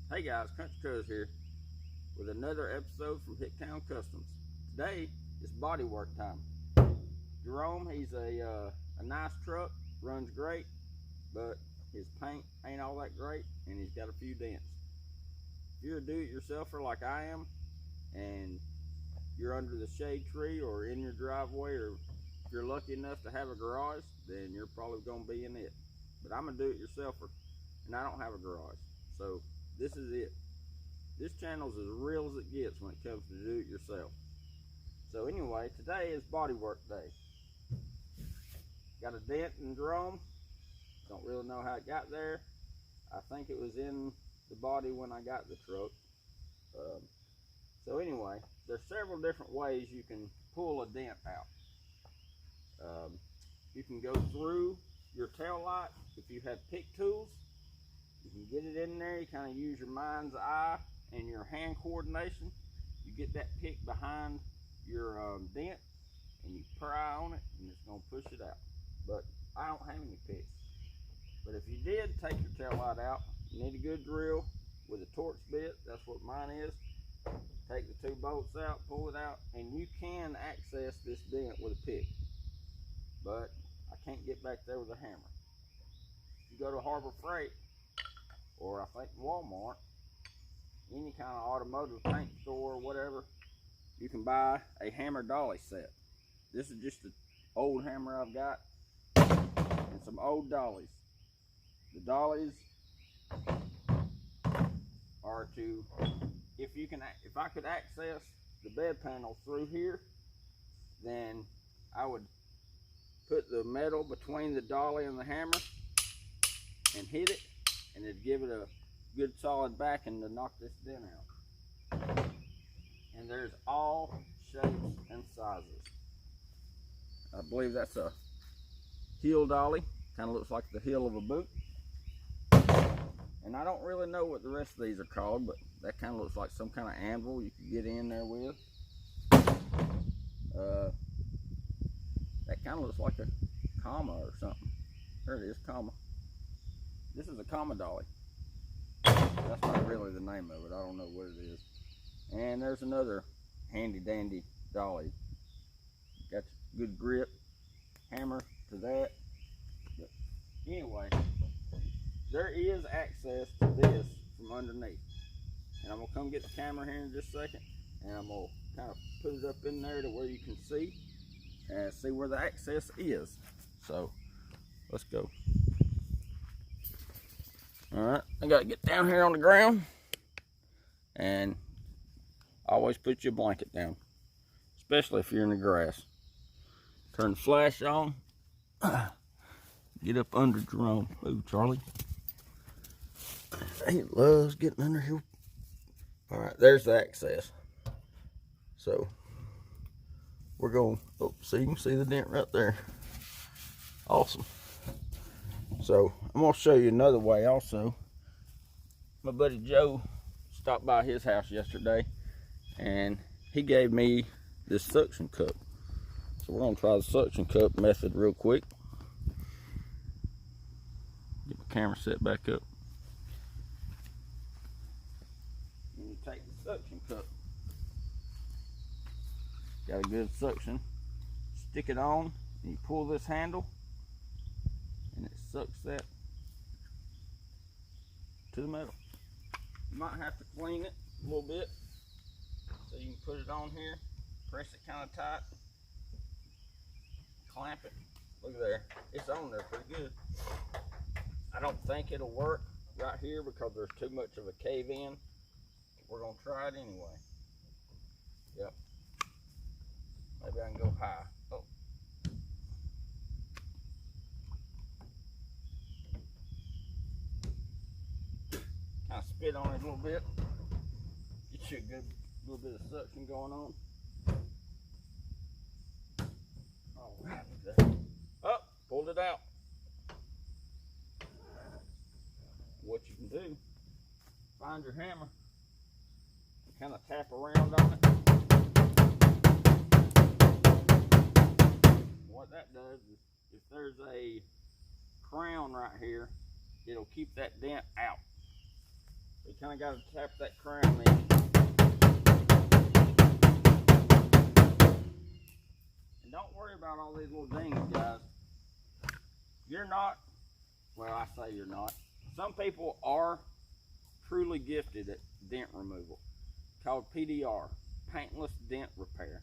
Hey guys, Cuntry Cuz here with another episode from Hicktown Customs. Today is bodywork time. Jerome, he's a nice truck, runs great, but his paint ain't all that great and he's got a few dents. If you're a do-it-yourselfer like I am and you're under the shade tree or in your driveway, or if you're lucky enough to have a garage, then you're probably going to be in it. But I'm a do-it-yourselfer and I don't have a garage, so this is it. This channel's as real as it gets when it comes to do it yourself. So anyway, today is bodywork day. Got a dent in Jerome. Don't really know how it got there. I think it was in the body when I got the truck. So anyway, there's several different ways you can pull a dent out. You can go through your tail light if you have pick tools. You can get it in there. You kind of use your mind's eye and your hand coordination. You get that pick behind your dent and you pry on it and it's going to push it out. But I don't have any picks. But if you did take your tail light out, you need a good drill with a torch bit. That's what mine is. Take the two bolts out, pull it out, and you can access this dent with a pick. But I can't get back there with a hammer. You go to Harbor Freight, or I think Walmart, any kind of automotive paint store or whatever, you can buy a hammer dolly set. This is just an old hammer I've got and some old dollies. The dollies are to, if I could access the bed panel through here, then I would put the metal between the dolly and the hammer and hit it, and it'd give it a good solid backing to knock this dent out. And there's all shapes and sizes. I believe that's a heel dolly. Kind of looks like the heel of a boot. And I don't really know what the rest of these are called, but that kind of looks like some kind of anvil you could get in there with. That kind of looks like a comma or something. There it is, comma. This is a comma dolly. That's not really the name of it. I don't know what it is. And there's another handy dandy dolly. Got good grip, hammer to that. But anyway, there is access to this from underneath. And I'm gonna come get the camera here in just a second, and I'm gonna kind of put it up in there to where you can see and see where the access is. So let's go. All right, I gotta get down here on the ground, and always put your blanket down, especially if you're in the grass. Turn the flash on. Get up under Jerome. Ooh, Charlie. He loves getting under here. All right, there's the access. So we're going, oh, see, you can see the dent right there. Awesome. So I'm gonna show you another way also. My buddy Joe stopped by his house yesterday and he gave me this suction cup. So we're gonna try the suction cup method real quick. Get my camera set back up. And you take the suction cup. Got a good suction. Stick it on and you pull this handle and it sucks that to the metal. You might have to clean it a little bit. So you can put it on here, press it kind of tight, clamp it. Look at there, it's on there pretty good. I don't think it'll work right here because there's too much of a cave in. We're gonna try it anyway. Yep. Maybe I can go high. Oh. Kind of spit on it a little bit. Get you a good little bit of suction going on. All right, there. Oh, pulled it out. What you can do, find your hammer and kind of tap around on it. What that does is, if there's a crown right here, it'll keep that dent out. You kind of got to tap that crown in. And don't worry about all these little dings, guys. You're not, well, I say you're not. Some people are truly gifted at dent removal, called PDR, paintless dent repair.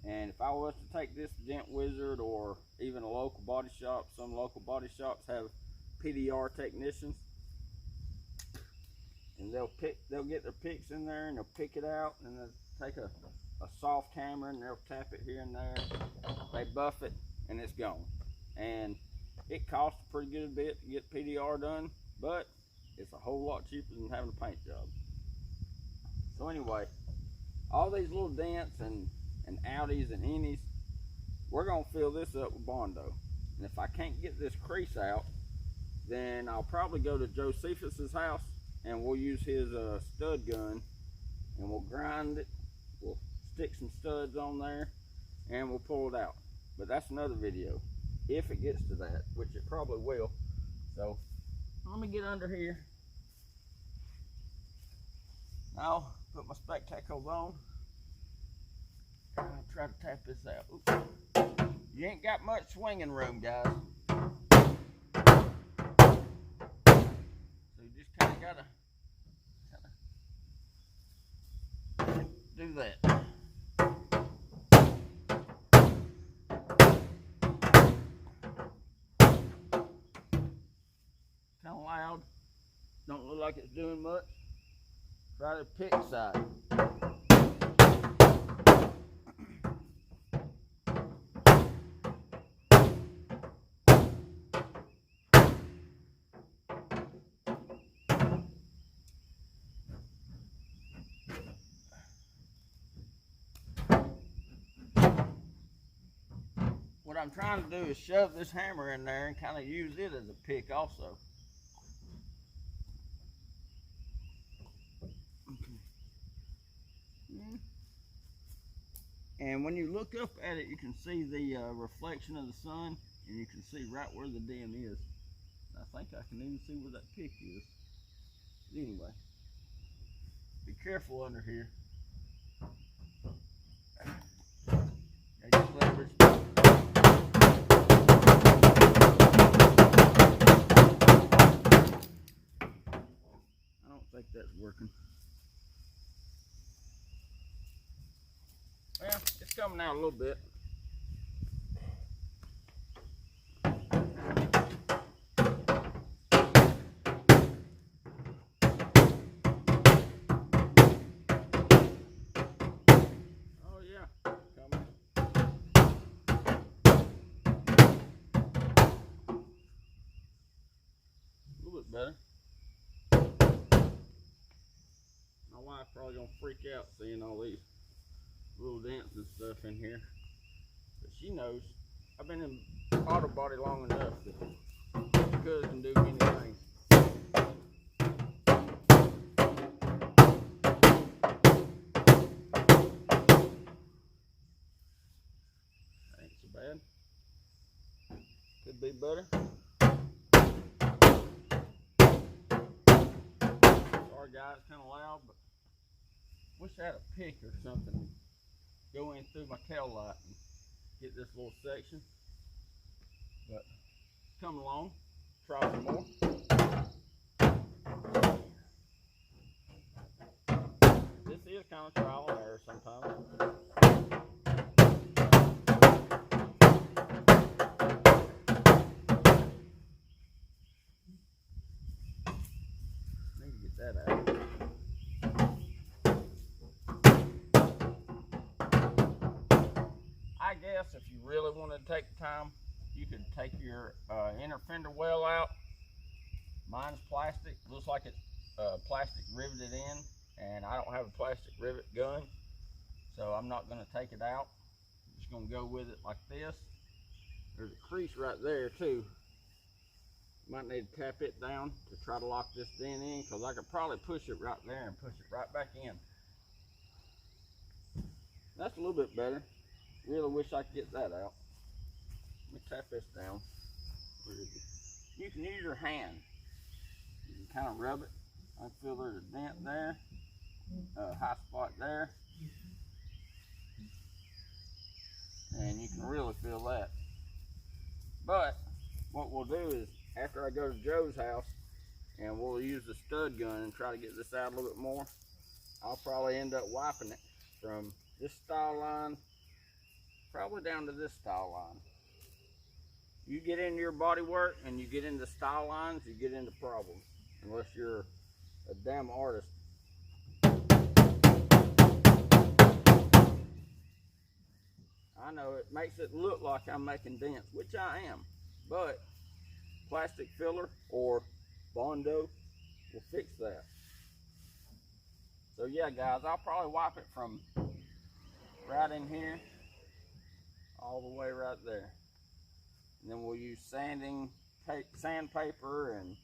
And if I was to take this Dent Wizard or even a local body shop, some local body shops have PDR technicians, and they'll get their picks in there and they'll pick it out, and they'll take a soft hammer and they'll tap it here and there. They buff it and it's gone. And it costs a pretty good bit to get PDR done, but it's a whole lot cheaper than having a paint job. So anyway, all these little dents and outies and innies, we're gonna fill this up with Bondo. And if I can't get this crease out, then I'll probably go to Josephus's house and we'll use his stud gun and we'll grind it. We'll stick some studs on there and we'll pull it out. But that's another video if it gets to that, which it probably will. So let me get under here. Now put my spectacles on. I'll try to tap this out. Oops. You ain't got much swinging room, guys. So you just kind of gotta do that. Kind of loud. Don't look like it's doing much. Try the pick side. What I'm trying to do is shove this hammer in there and kind of use it as a pick also. Okay. And when you look up at it, you can see the reflection of the sun, and you can see right where the dent is. I think I can even see where that pick is. Anyway, be careful under here. Got your leverage. I don't think that's working. Well, it's coming out a little bit. Oh yeah, coming. A little bit better. My wife's probably gonna freak out seeing all these little dents and stuff in here, but she knows I've been in auto body long enough that Cuz can do anything. Ain't so bad. Could be better. Sorry guys, kind of loud, but wish I had a pick or something to go in through my tail light and get this little section. But come along, try some more. This is kind of trial and error sometimes. Need to get that out. I guess if you really wanted to take the time, you could take your inner fender well out. Mine's plastic, looks like it's plastic riveted in, and I don't have a plastic rivet gun, so I'm not going to take it out. I'm just going to go with it like this. There's a crease right there too. Might need to tap it down to try to lock this dent in, because I could probably push it right there and push it right back in. That's a little bit better. Really wish I could get that out. Let me tap this down. Where is it? You can use your hand. You can kind of rub it I can feel there's a dent there, a high spot there, and you can really feel that. But what we'll do is, after I go to Joe's house, and we'll use the stud gun and try to get this out a little bit more, I'll probably end up wiping it from this style line probably down to this style line. You get into your body work and you get into style lines, you get into problems, unless you're a damn artist. I know it makes it look like I'm making dents, which I am, but plastic filler or Bondo will fix that. So yeah, guys, I'll probably wipe it from right in here all the way right there. And then we'll use sandpaper and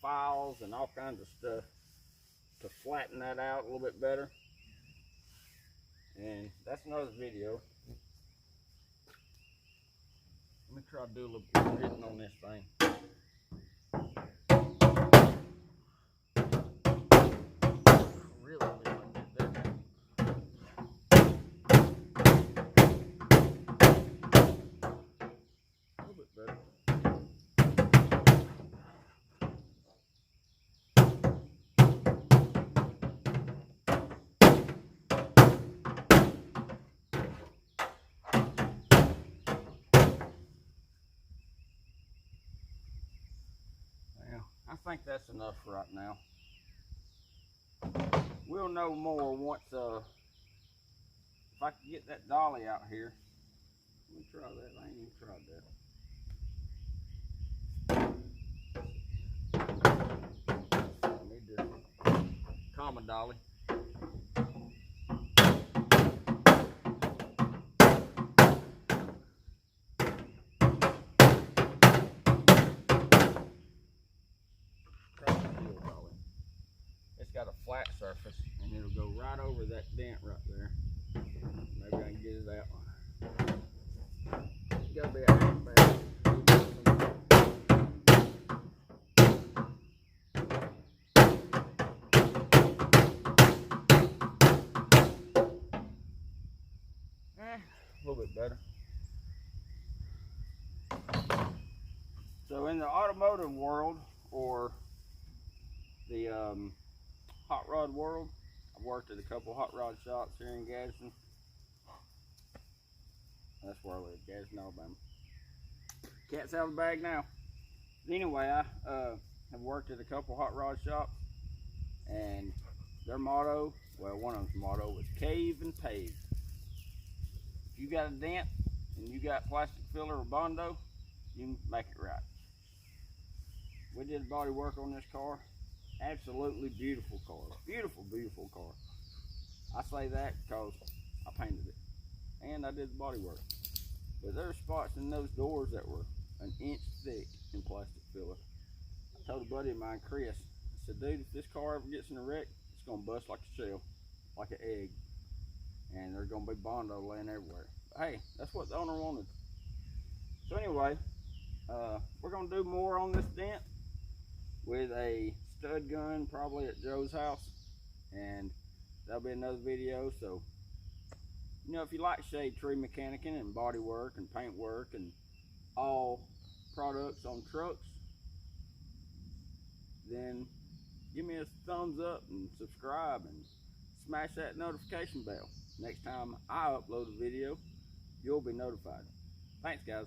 files and all kinds of stuff to flatten that out a little bit better. And that's another video. Let me try to do a little bit of hitting on this thing. Really need to get that down. A little bit better. I think that's enough for right now. We'll know more once, if I can get that dolly out here. Let me try that. I ain't even tried that. I need to calm a dolly. It's got a flat surface and it'll go right over that dent right there. Maybe I can get it out. It's gotta be a half bad. A little bit better. So in the automotive world, or the hot rod world, I've worked at a couple hot rod shops here in Gadsden. That's where I live, Gadsden, Alabama. Cat's out of the bag now. But anyway, I have worked at a couple hot rod shops, and their motto, well, one of them's motto was cave and pave. If you got a dent and you got plastic filler or Bondo, you can make it right. We did body work on this car. Absolutely beautiful car. Beautiful, beautiful car. I say that because I painted it and I did the body work. But there are spots in those doors that were an inch thick in plastic filler. I told a buddy of mine, Chris, I said, dude, if this car ever gets in a wreck, it's gonna bust like a shell, like an egg, and there's gonna be Bondo laying everywhere. But hey, that's what the owner wanted. So anyway, we're gonna do more on this dent with a stud gun, probably at Joe's house, and that'll be another video. So, you know, if you like shade tree mechanicing and body work and paint work and all products on trucks, then give me a thumbs up and subscribe and smash that notification bell. Next time I upload a video, you'll be notified. Thanks, guys.